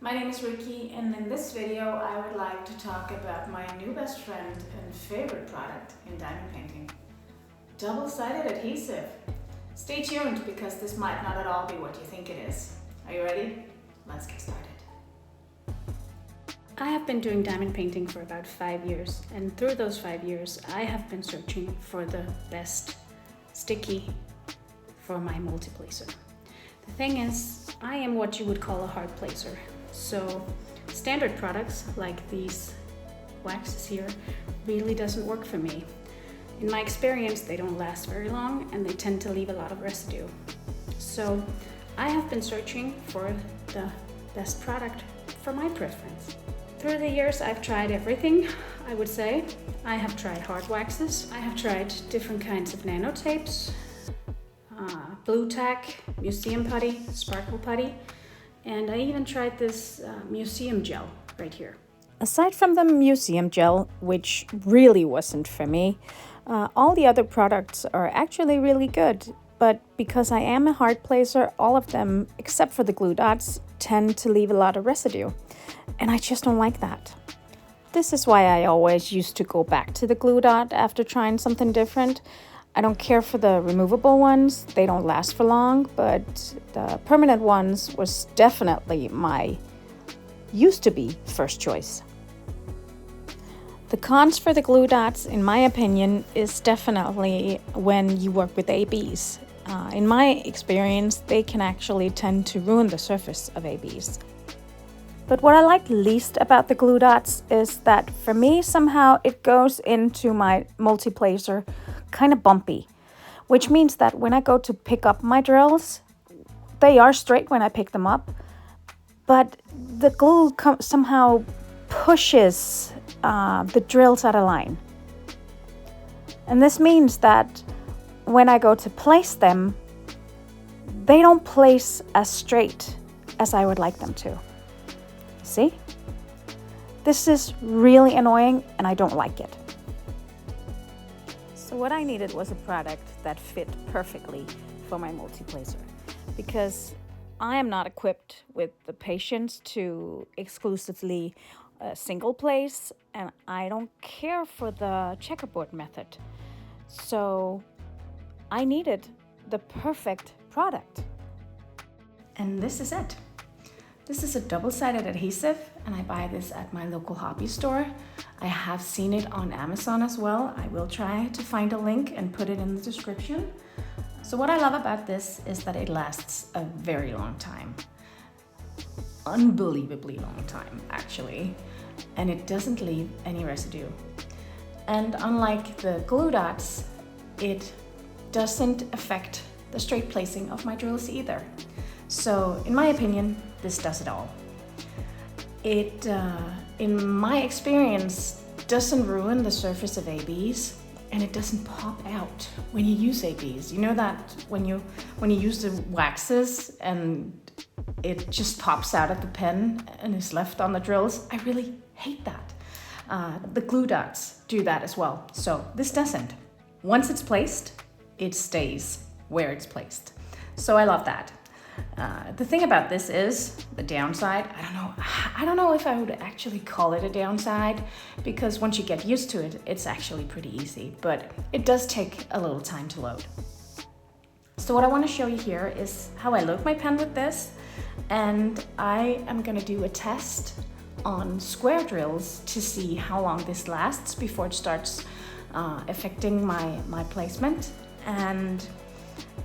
my name is Ricky, and in this video I would like to talk about my new best friend and favorite product in diamond painting, double-sided adhesive. Stay tuned because this might not at all be what you think it is. Are you ready? Let's get started. I have been doing diamond painting for about 5 years, and through those 5 years I have been searching for the best sticky for my multi-placer. The thing is, I am what you would call a hard placer. So standard products like these waxes here really doesn't work for me. In my experience, they don't last very long and they tend to leave a lot of residue. So I have been searching for the best product for my preference. Through the years, I've tried everything, I would say. I have tried hard waxes, I have tried different kinds of nanotapes, blue tack, museum putty, sparkle putty, and I even tried this museum gel right here. Aside from the museum gel, which really wasn't for me, all the other products are actually really good. But because I am a hard placer, all of them, except for the glue dots, tend to leave a lot of residue. And I just don't like that. This is why I always used to go back to the glue dot after trying something different. I don't care for the removable ones, they don't last for long, but the permanent ones was definitely my used-to-be first choice. The cons for the glue dots, in my opinion, is definitely when you work with ABs. In my experience, they can actually tend to ruin the surface of ABs. But what I like least about the glue dots is that for me, somehow it goes into my multi-placer kind of bumpy, which means that when I go to pick up my drills, they are straight when I pick them up, but the glue somehow pushes the drills out of line. And this means that when I go to place them, they don't place as straight as I would like them to. See? This is really annoying and I don't like it. So what I needed was a product that fit perfectly for my multi-placer, because I am not equipped with the patience to exclusively single place, and I don't care for the checkerboard method. So I needed the perfect product. And this is it. This is a double-sided adhesive, and I buy this at my local hobby store. I have seen it on Amazon as well. I will try to find a link and put it in the description. So what I love about this is that it lasts a very long time. Unbelievably long time, actually. And it doesn't leave any residue. And unlike the glue dots, it doesn't affect the straight placing of my drills either. So in my opinion, this does it all. It, in my experience, doesn't ruin the surface of ABs, and it doesn't pop out when you use ABs. You know that when you use the waxes and it just pops out of the pen and is left on the drills? I really hate that. The glue dots do that as well. So this doesn't. Once it's placed, it stays where it's placed. So I love that. The thing about this is the downside. I don't know if I would actually call it a downside, because once you get used to it, it's actually pretty easy, but it does take a little time to load. So what I want to show you here is how I load my pen with this, and I am going to do a test on square drills to see how long this lasts before it starts affecting my placement. And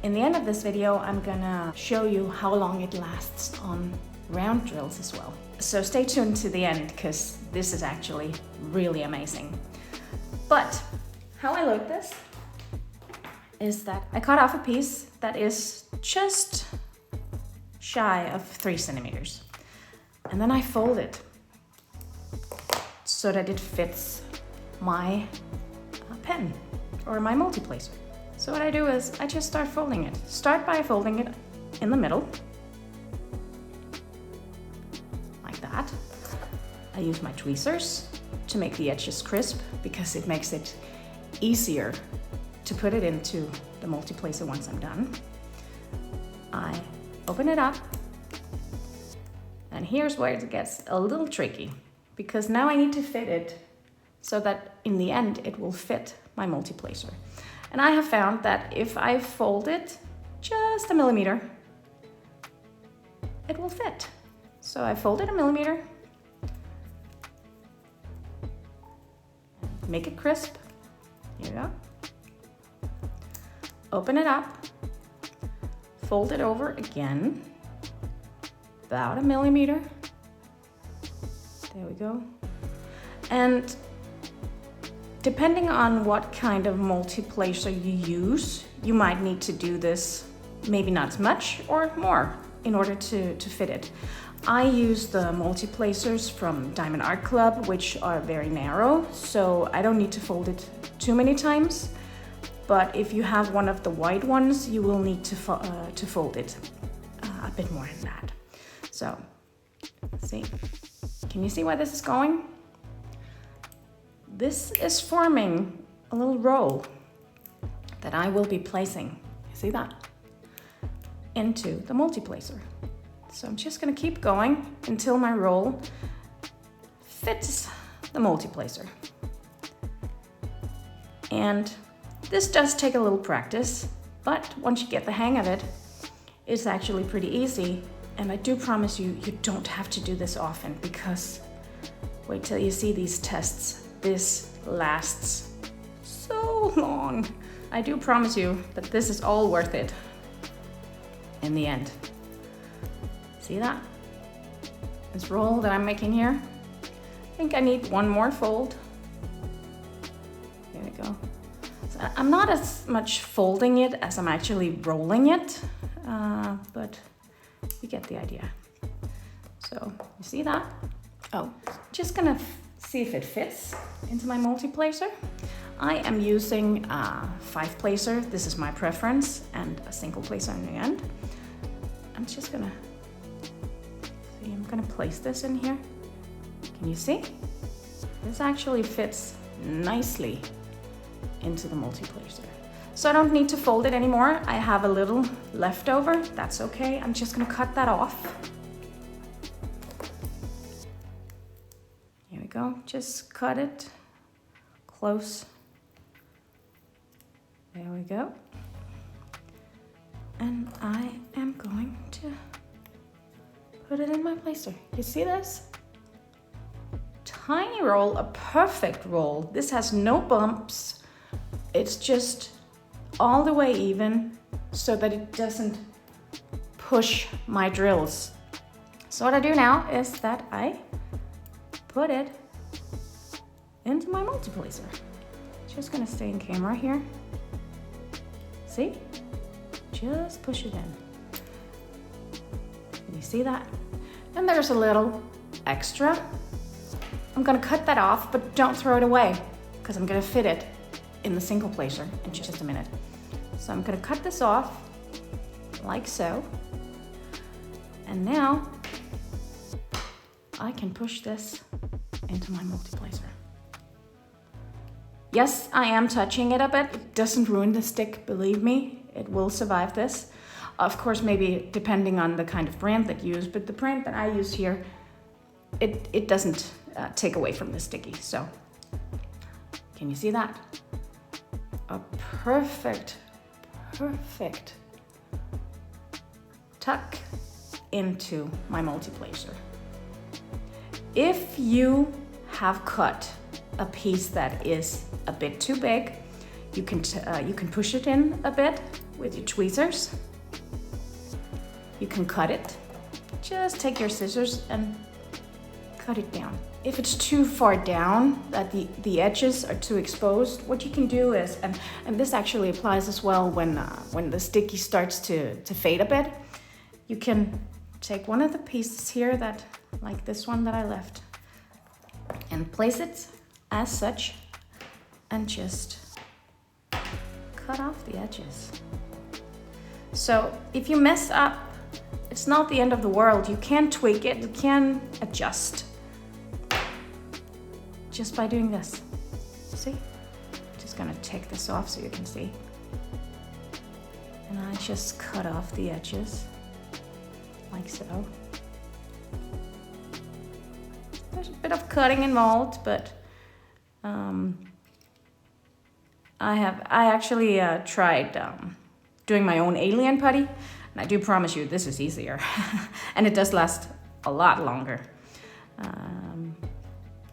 in the end of this video, I'm gonna show you how long it lasts on round drills as well. So stay tuned to the end, because this is actually really amazing. But how I load this is that I cut off a piece that is just shy of 3 centimeters. And then I fold it so that it fits my pen or my multi-placer. So what I do is I just start folding it. Start by folding it in the middle, like that. I use my tweezers to make the edges crisp, because it makes it easier to put it into the multi-placer once I'm done. I open it up And here's where it gets a little tricky, because now I need to fit it so that in the end it will fit my multi-placer. And I have found that if I fold it just a millimeter, it will fit. So I fold it a millimeter, make it crisp. Here you go. Open it up, fold it over again, about a millimeter. There we go. And depending on what kind of multi-placer you use, you might need to do this maybe not as much or more in order to fit it. I use the multi-placers from Diamond Art Club, which are very narrow, so I don't need to fold it too many times. But if you have one of the wide ones, you will need to fold it a bit more than that. So, see, can you see where this is going? This is forming a little roll that I will be placing, see that, into the multi-placer. So I'm just gonna keep going until my roll fits the multi-placer. And this does take a little practice, but once you get the hang of it, it's actually pretty easy. And I do promise you, you don't have to do this often, because wait till you see these tests. This lasts so long. I do promise you that this is all worth it in the end. See that? This roll that I'm making here? I think I need one more fold. There we go. So I'm not as much folding it as I'm actually rolling it, but you get the idea. So you see that? Oh, just gonna see if it fits into my multi-placer. I am using a 5-placer. This is my preference, and a single placer in the end. I'm just gonna see, I'm gonna place this in here. Can you see? This actually fits nicely into the multi-placer. So I don't need to fold it anymore. I have a little left over, that's okay. I'm just gonna cut that off. Here we go, just cut it close. There we go. And I am going to put it in my placer. You see this? Tiny roll, a perfect roll. This has no bumps. It's just all the way even so that it doesn't push my drills. So what I do now is that I put it into my multi-placer. Just gonna stay in camera here. See? Just push it in. Can you see that? And there's a little extra. I'm gonna cut that off, but don't throw it away, because I'm gonna fit it in the single placer in just a minute. So I'm gonna cut this off, like so. And now, I can push this into my multi-placer. Yes, I am touching it a bit. It doesn't ruin the stick, believe me. It will survive this. Of course, maybe depending on the kind of brand that you use, but the brand that I use here, it doesn't take away from the sticky. So, can you see that? A perfect tuck into my multi-placer. If you have cut a piece that is a bit too big, you can push it in a bit with your tweezers. You can cut it. Just take your scissors and cut it down. If it's too far down, that the edges are too exposed, what you can do is, and this actually applies as well when the sticky starts to fade a bit, you can take one of the pieces here, that, like this one that I left, and place it as such, and just cut off the edges. So if you mess up, it's not the end of the world. You can tweak it, you can adjust just by doing this. See? Just gonna take this off so you can see. And I just cut off the edges, like so. there's a bit of cutting involved, but I actually tried doing my own alien putty, and I do promise you this is easier, and it does last a lot longer.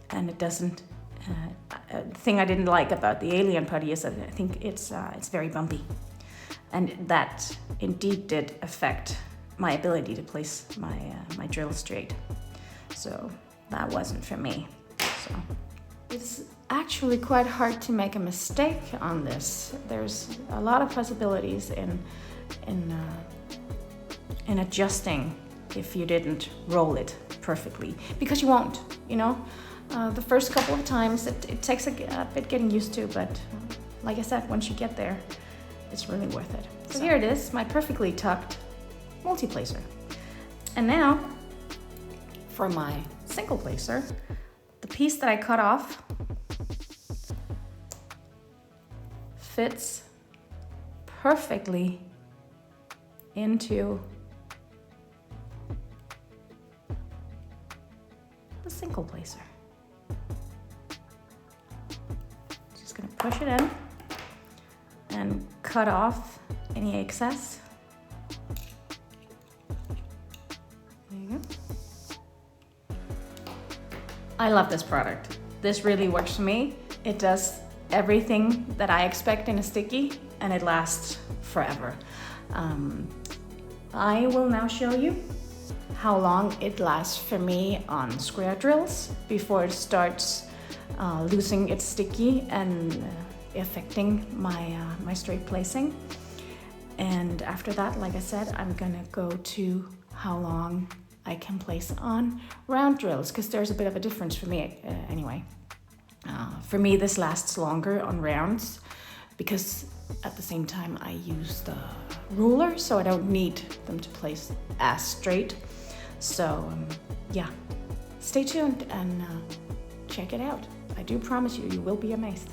And it doesn't. The thing I didn't like about the alien putty is that I think it's very bumpy, and that indeed did affect my ability to place my drill straight. So that wasn't for me. So it's actually quite hard to make a mistake on this. There's a lot of possibilities in adjusting if you didn't roll it perfectly, because you won't, you know. The first couple of times it takes a bit getting used to, but like I said, once you get there, it's really worth it. So here it is, my perfectly tucked multi-placer. And now for my single placer, the piece that I cut off fits perfectly into the single placer. Just gonna push it in and cut off any excess. There you go. I love this product. This really works for me. It does everything that I expect in a sticky, and it lasts forever. I will now show you how long it lasts for me on square drills before it starts losing its sticky and affecting my straight placing. And after that, like I said, I'm gonna go to how long I can place on round drills, because there's a bit of a difference for me anyway. For me, this lasts longer on rounds because at the same time I use the ruler, so I don't need them to place as straight. So yeah, stay tuned and check it out. I do promise you, you will be amazed.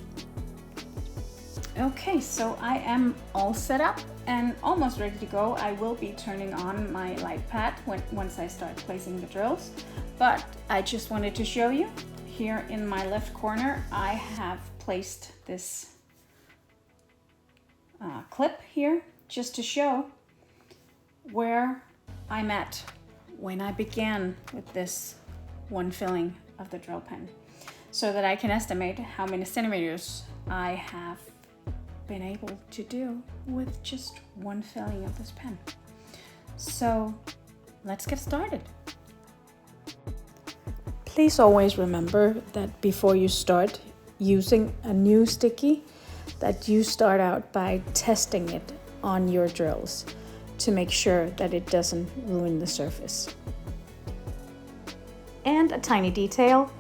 Okay, so I am all set up and almost ready to go. I will be turning on my light pad once I start placing the drills, but I just wanted to show you here in my left corner, I have placed this clip here just to show where I'm at when I began with this one filling of the drill pen, so that I can estimate how many centimeters I have been able to do with just one filling of this pen. So let's get started. Please always remember that before you start using a new sticky, that you start out by testing it on your drills to make sure that it doesn't ruin the surface. And a tiny detail,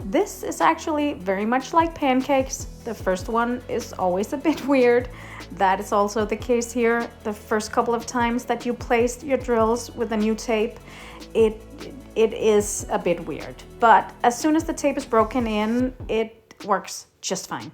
this is actually very much like pancakes. The first one is always a bit weird. That is also the case here. The first couple of times that you place your drills with a new tape, it is a bit weird. But as soon as the tape is broken in, it works just fine.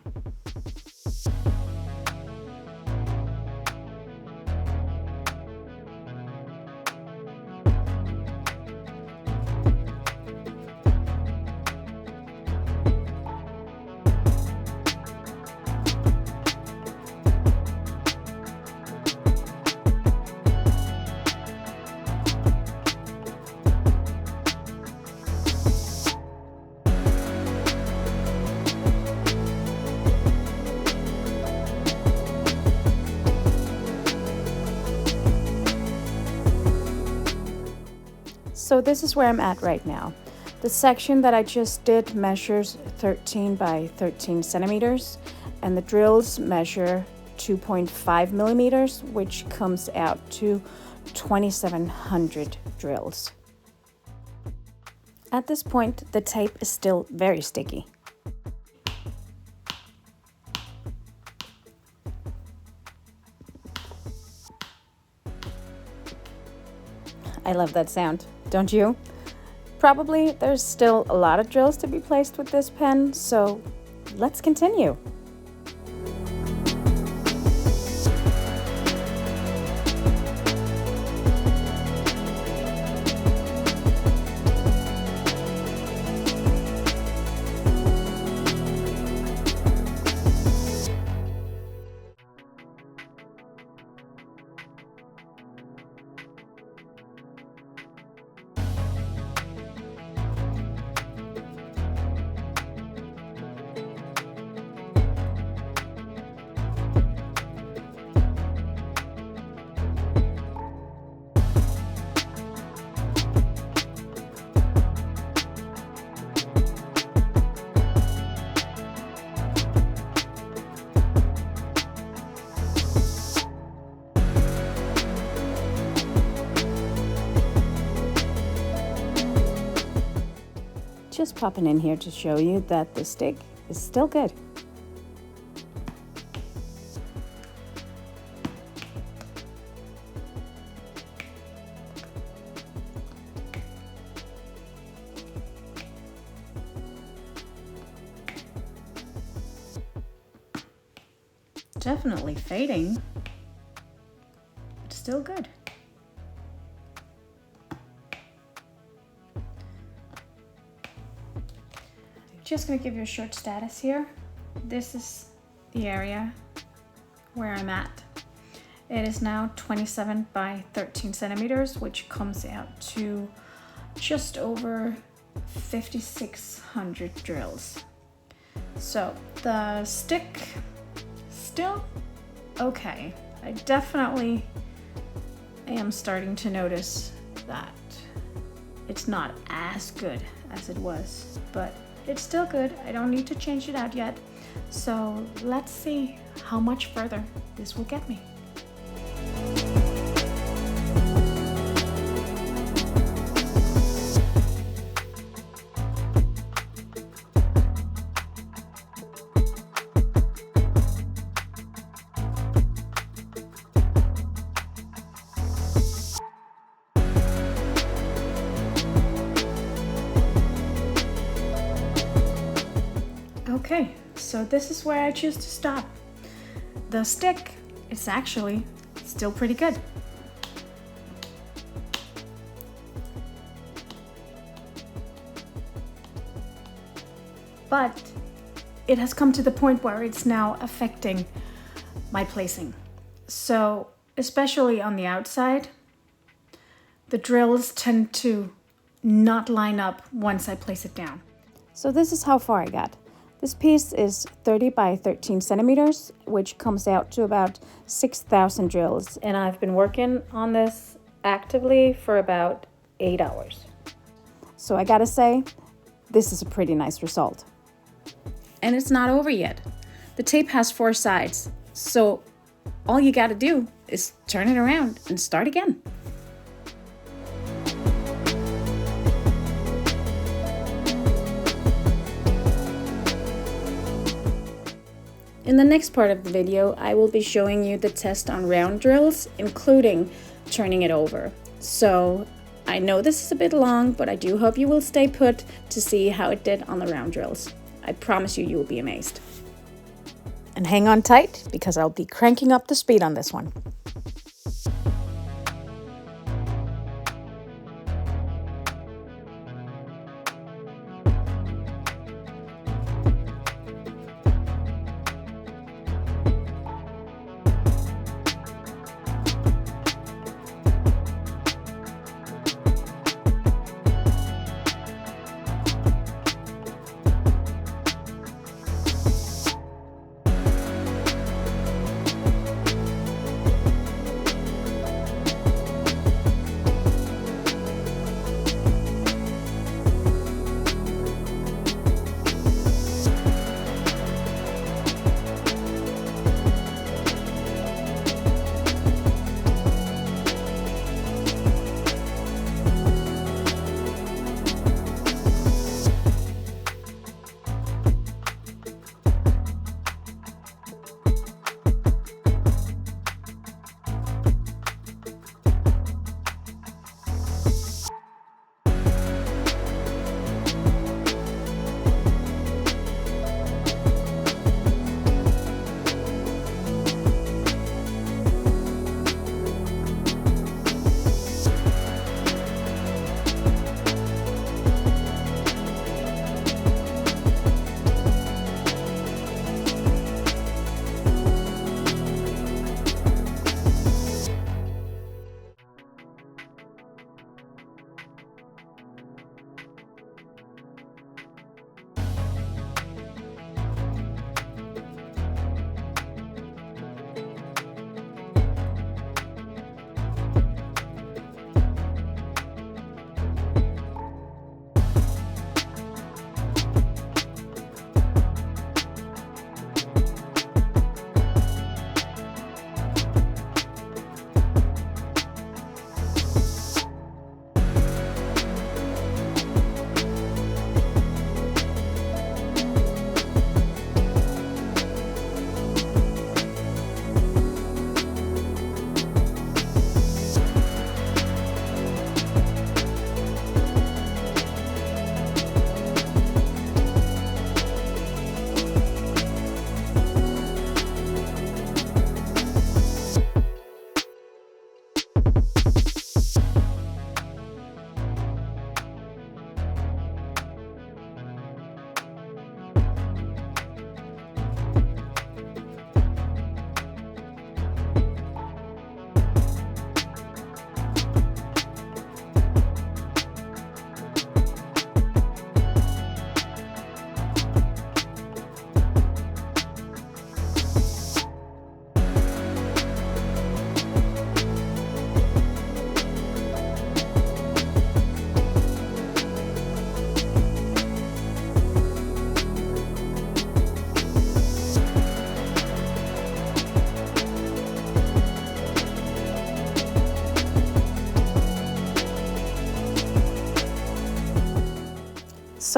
So this is where I'm at right now. The section that I just did measures 13 by 13 centimeters, and the drills measure 2.5 millimeters, which comes out to 2,700 drills. At this point, the tape is still very sticky. I love that sound, don't you? Probably there's still a lot of drills to be placed with this pen, so let's continue. Just popping in here to show you that the stick is still good. Definitely fading, but still good. Just gonna give you a short status here. This is the area where I'm at. It is now 27 by 13 centimeters, which comes out to just over 5,600 drills. So the stick, still okay. I definitely am starting to notice that it's not as good as it was, but it's still good. I don't need to change it out yet. So let's see how much further this will get me. Okay, so this is where I choose to stop. The stick is actually still pretty good. But it has come to the point where it's now affecting my placing. So, especially on the outside, the drills tend to not line up once I place it down. So this is how far I got. This piece is 30 by 13 centimeters, which comes out to about 6,000 drills. And I've been working on this actively for about 8 hours. So I gotta say, this is a pretty nice result. And it's not over yet. The tape has 4 sides, so all you gotta do is turn it around and start again. In the next part of the video, I will be showing you the test on round drills, including turning it over. So I know this is a bit long, but I do hope you will stay put to see how it did on the round drills. I promise you, you will be amazed. And hang on tight, because I'll be cranking up the speed on this one.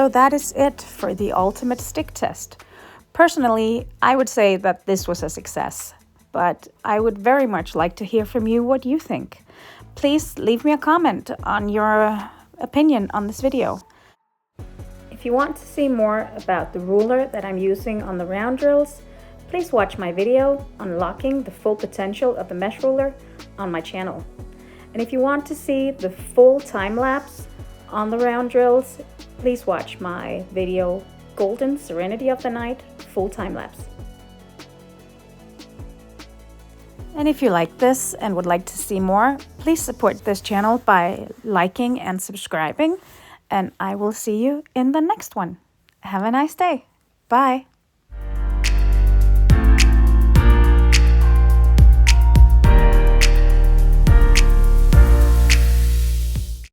So that is it for the ultimate stick test. Personally, I would say that this was a success, but I would very much like to hear from you what you think. Please leave me a comment on your opinion on this video. If you want to see more about the ruler that I'm using on the round drills, please watch my video Unlocking the Full Potential of the Mesh Ruler on my channel. And if you want to see the full time lapse on the round drills, please watch my video Golden Serenity of the Night full time lapse. And if you like this and would like to see more, please support this channel by liking and subscribing. And I will see you in the next one. Have a nice day. Bye.